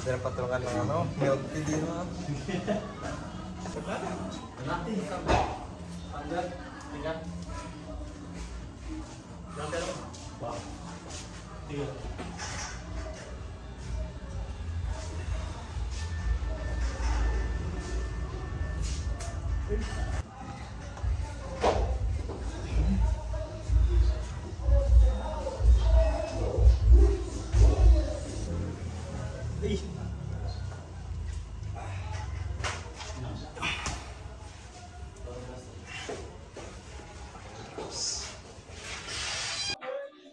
Meron patungan ng ano, milk tea din mo.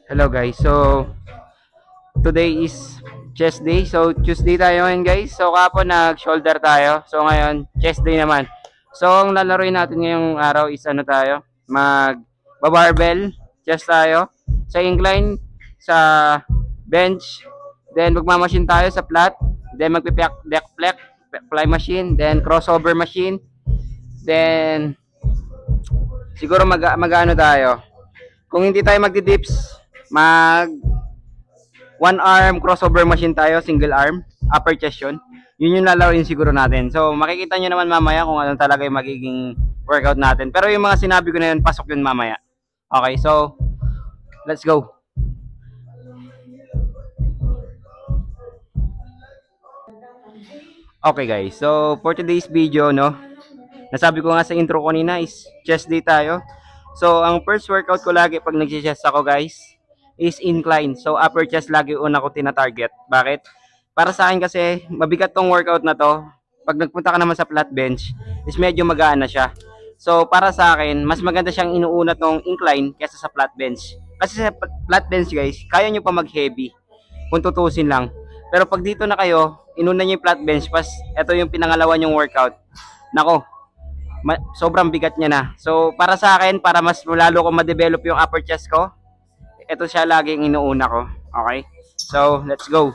Hello guys, so today is chest day. So Tuesday tayo ngayon guys. So kapon nag shoulder tayo. So ngayon chest day naman. So ang lalaroin natin ngayong araw is ano tayo, mag barbell chest tayo sa incline, sa bench, then magmamachine tayo sa flat, then magpipiak deck fly machine, then crossover machine, then siguro mag-ano tayo. Kung hindi tayo magdi-dips, mag one arm crossover machine tayo, single arm, upper chest yun. Yun yung lalaroin siguro natin. So makikita nyo naman mamaya kung ano talaga yung magiging workout natin. Pero yung mga sinabi ko na yun, pasok yun mamaya. Okay, so let's go. Okay guys, so for today's video, no, nasabi ko nga sa intro ko kanina is chest day tayo. So ang first workout ko lagi pag nag-chest ako guys is incline. So upper chest lagi una ko tina-target. Bakit? Para sa akin kasi mabigat tong workout na to. Pag nagpunta ka naman sa flat bench is medyo magaan na siya. So para sa akin mas maganda siyang inuuna tong incline kaysa sa flat bench. Kasi sa flat bench guys, kaya nyo pa mag-heavy kung tutusin lang. Pero pag dito na kayo, inuna nyo yung flat bench, pas ito yung pinangalawa nyong workout. Nako, sobrang bigat niya na. So para sa akin, para mas lalo ko ma-develop yung upper chest ko, ito siya laging inuuna ko. Okay? So, let's go.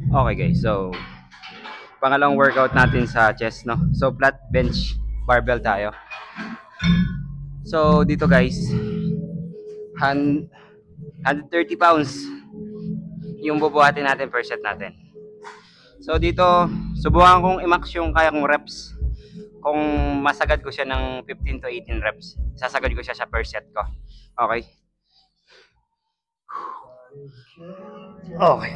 Okay guys, so pangalawang workout natin sa chest, no. So flat bench barbell tayo. So dito guys, 130 pounds yung bubuhatin natin per set natin. So dito, subukan kong i-max yung kaya kong reps. Kung masagad ko siya ng 15 to 18 reps, sasagad ko siya sa per set ko. Okay? Okay.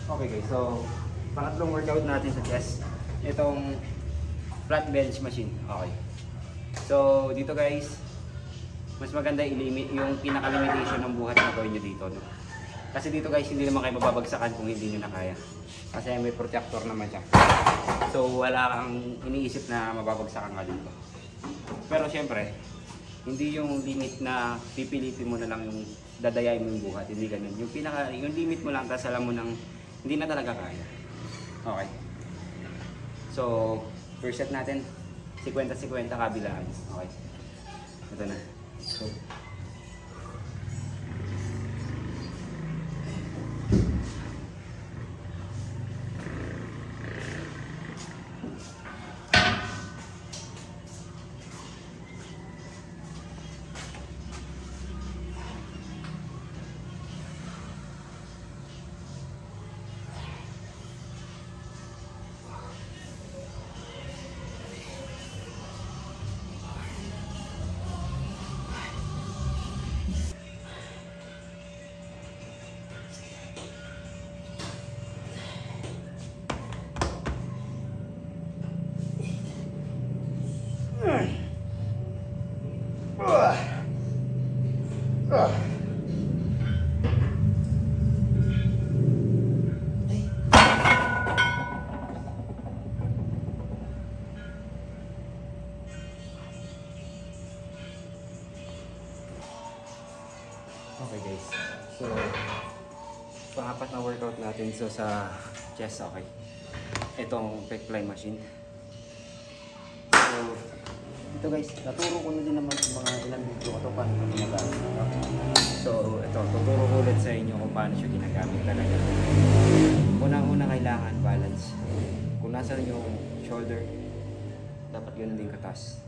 Okay guys, so pangatlong workout natin sa chest, itong flat bench machine. Okay. So dito guys, mas maganda i-limit yung pinaka-limitation ng buhat na gawin nyo dito, no? Kasi dito guys, hindi naman kayo mababagsakan kung hindi nyo na kaya. Kasi may protector naman siya. So wala kang iniisip na mababagsakan ka dito. Pero syempre, hindi yung limit na pipilitin mo na lang yung dadayain mo yung buhat. Hindi ganun. Yung limit mo lang, tapos alam mo nang hindi na talaga kaya. Okay. So, first set natin, 50-50 kabilaan. Okay. Ito na. So, okay guys, so pang-apat na workout natin sa chest. Okay, itong pec fly machine. So ito guys, naturo ko na din naman sa mga ilang video ko ito paano ito ginagamit. So ito, tuturo ko ulit sa inyo kung paano siya ginagamit talaga. Unang-una kailangan balance. Kung nasa yung shoulder, dapat yun din katas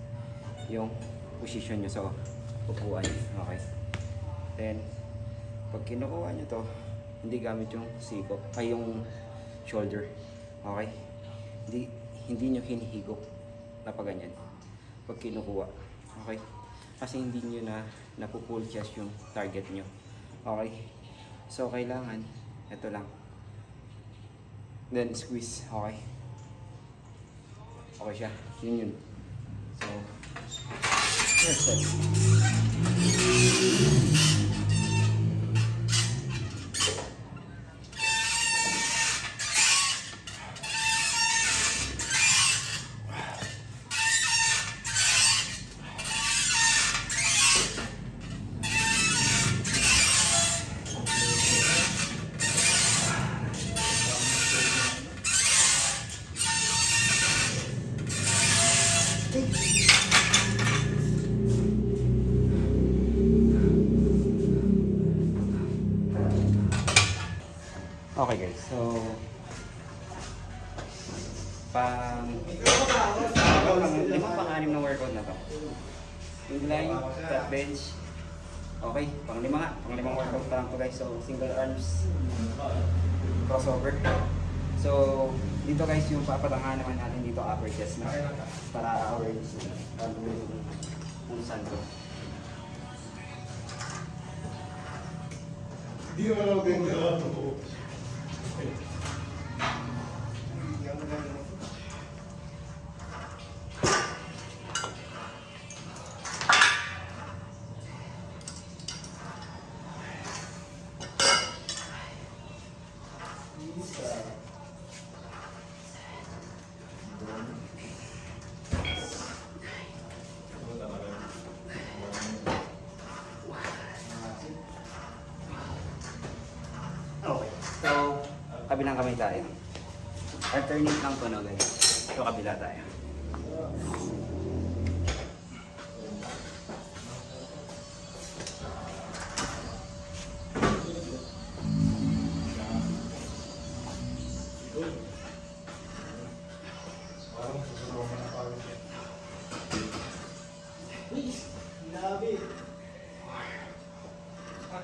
yung position nyo sa upuan. Okay, then pag kinukuha nyo to, hindi gamit yung siko ay yung shoulder. Okay, hindi nyo hinihigop na pa ganyan pag kinukuha. Okay, kasi hindi nyo na napupull chest yung target nyo. Okay, so kailangan ito lang, then squeeze. Okay, okay siya, yun. So first set. Okay guys, so pang-anim na workout na to. Incline, flat bench. Okay, pang-limang workout pa lang to guys. So single arms, crossover. So dito guys, yung papatangahan naman natin dito upper chest na para awareness kung saan to. Hindi mo lang ganda. Okay, so kabilang kamay tayo. Alternate lang to, no guys. So kabila tayo.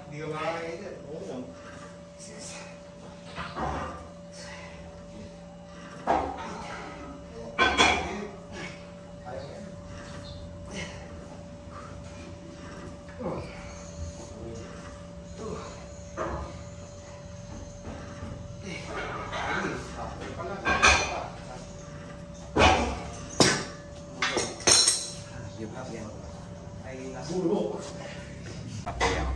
Hindi ka makakain. Oo. Yan. Ay, nasulo. Papayaw.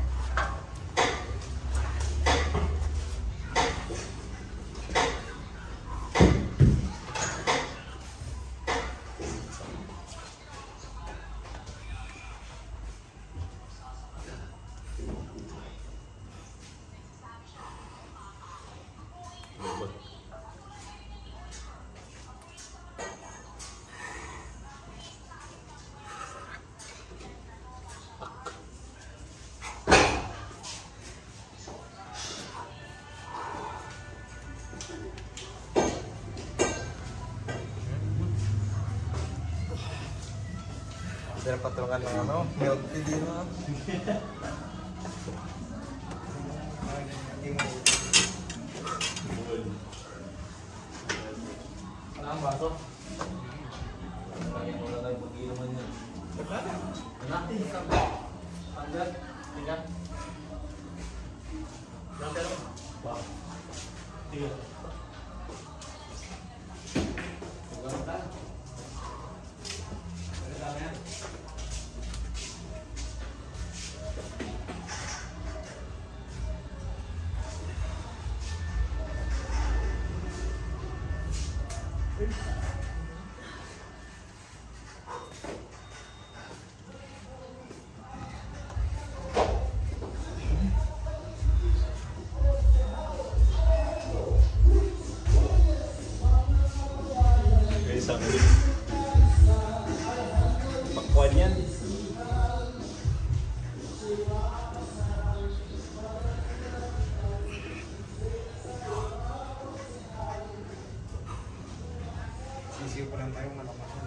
dyan patungan ng ano, milk tea din mo. Ano ang baso? Wala tayo pag-inuman yan. Natin, hanggang, hanggang. Wow. Tiyo. Pakwan yan. Sisiyo pa lang tayo malakasan.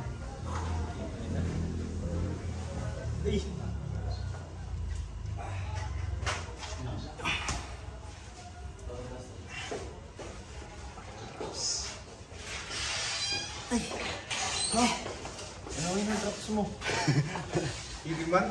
Ay! Ano yung drops mo? Ibig man?